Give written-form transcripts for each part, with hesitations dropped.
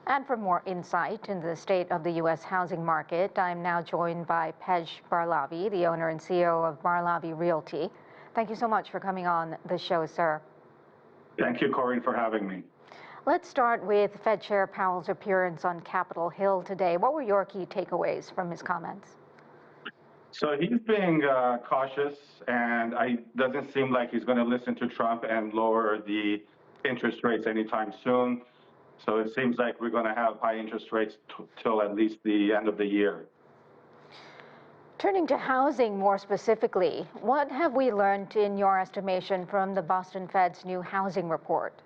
And for more insight into the state of the U.S. housing market, I'm now joined by Pej Barlavi, the owner and CEO of Barlavi Realty. Thank you so much for coming on the show, sir. Thank you, Karina, for having me. Let's start with Fed Chair Powell's appearance on Capitol Hill today. What were your key takeaways from his comments? So he's being cautious, and it doesn't seem like he's going to listen to Trump and lower the interest rates anytime soon. So it seems like we're going to have high interest rates till at least the end of the year. Turning to housing more specifically, what have we learned in your estimation from the Boston Fed's new housing report?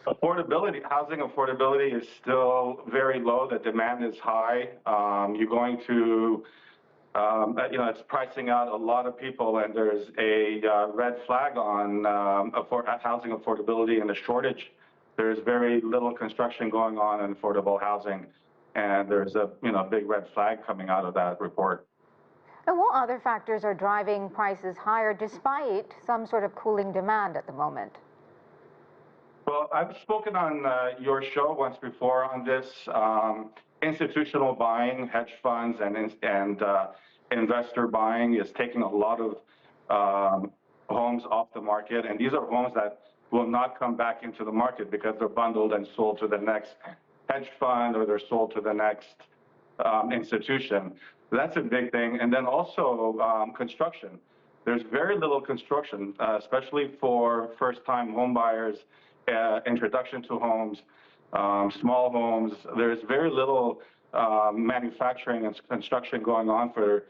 Housing affordability is still very low. The demand is high. You're going to, it's pricing out a lot of people, and there's a red flag on housing affordability and the shortage. There's very little construction going on in affordable housing, and there's a big red flag coming out of that report. And what other factors are driving prices higher despite some sort of cooling demand at the moment? Well, I've spoken on your show once before on this. Institutional buying, hedge funds, and investor buying is taking a lot of homes off the market, and these are homes that will not come back into the market because they're bundled and sold to the next hedge fund, or they're sold to the next institution. That's a big thing. And then also construction. There's very little construction, especially for first-time home buyers, introduction to homes, small homes. There's very little manufacturing and construction going on for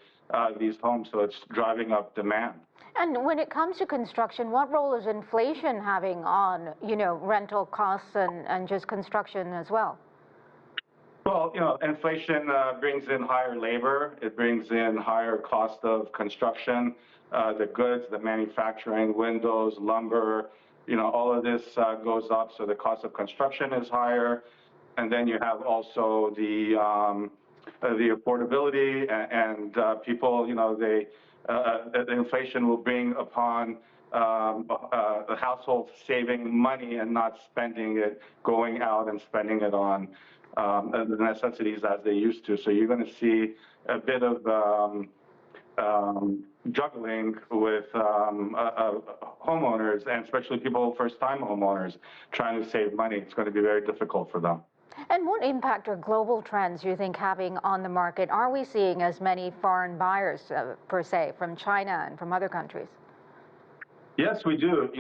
these homes, so it's driving up demand. And when it comes to construction, what role is inflation having on, rental costs and just construction as well? Well, inflation brings in higher labor. It brings in higher cost of construction, the goods, the manufacturing, windows, lumber, all of this goes up, so the cost of construction is higher. And then you have also the affordability and people, the inflation will bring upon the households saving money and not spending it, going out and spending it on the necessities as they used to. So you're going to see a bit of juggling with homeowners, and especially people, first-time homeowners, trying to save money. It's going to be very difficult for them. And what impact are global trends, you think, having on the market? Are we seeing as many foreign buyers, per se, from China and from other countries? Yes, we do.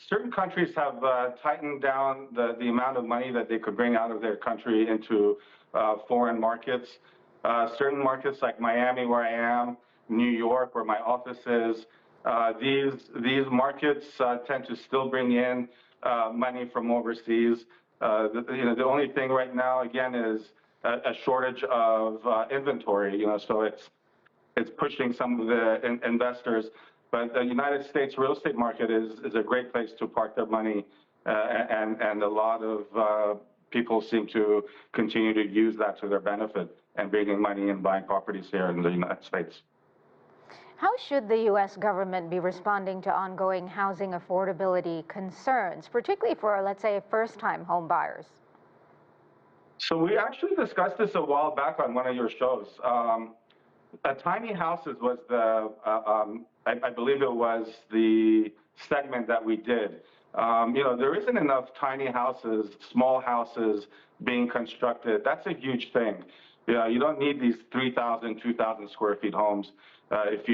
Certain countries have tightened down the amount of money that they could bring out of their country into foreign markets. Certain markets like Miami, where I am, New York, where my office is, these markets tend to still bring in money from overseas. The only thing right now, again, is a shortage of inventory. So it's pushing some of the investors. But the United States real estate market is a great place to park their money, and a lot of people seem to continue to use that to their benefit and bringing money and buying properties here in the United States. How should the U.S. government be responding to ongoing housing affordability concerns, particularly for, let's say, first-time home buyers? So we actually discussed this a while back on one of your shows. Tiny houses was I believe it was the segment that we did. There isn't enough tiny houses, small houses being constructed. That's a huge thing. You don't need these 3,000, 2,000 square feet homes. If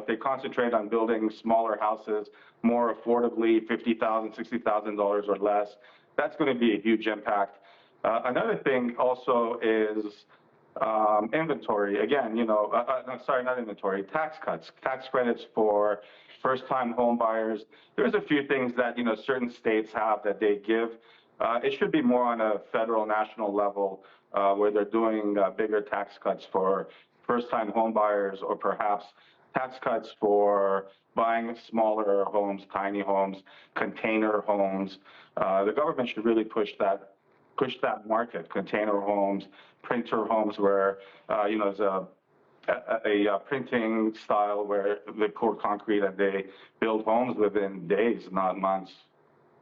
they concentrate on building smaller houses more affordably, $50,000, $60,000 or less, that's going to be a huge impact. Another thing also is inventory. Again, not inventory, tax cuts, tax credits for first-time home buyers. There's a few things that, certain states have that they give. It should be more on a federal, national level where they're doing bigger tax cuts for first-time home buyers, or perhaps tax cuts for buying smaller homes, tiny homes, container homes. The government should really push that market, container homes, printer homes, where there's a printing style where they pour concrete and they build homes within days, not months.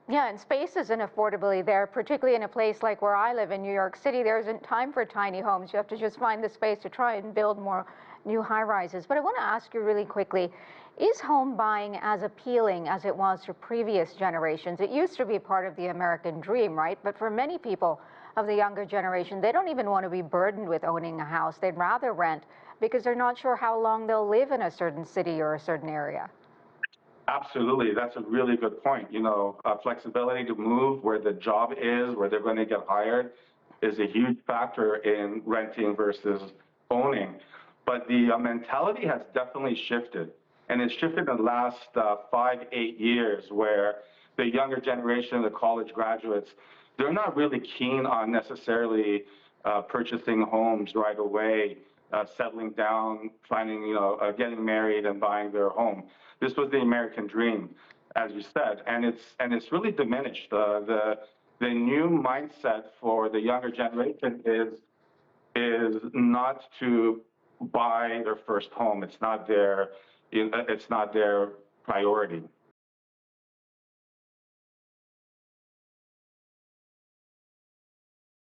Yeah, and spaces and affordability there, particularly in a place like where I live in New York City, there isn't time for tiny homes. You have to just find the space to try and build more new high rises. But I want to ask you really quickly, is home buying as appealing as it was for previous generations? It used to be part of the American dream, right? But for many people of the younger generation, they don't even want to be burdened with owning a house. They'd rather rent because they're not sure how long they'll live in a certain city or a certain area. Absolutely, that's a really good point. Flexibility to move where the job is, where they're going to get hired, is a huge factor in renting versus owning. But the mentality has definitely shifted, and it's shifted in the last 5, 8 years, where the younger generation, the college graduates, they're not really keen on necessarily purchasing homes right away, settling down, finding, getting married and buying their home. This was the American dream, as you said, and it's really diminished. The new mindset for the younger generation is not to buy their first home. It's not their priority.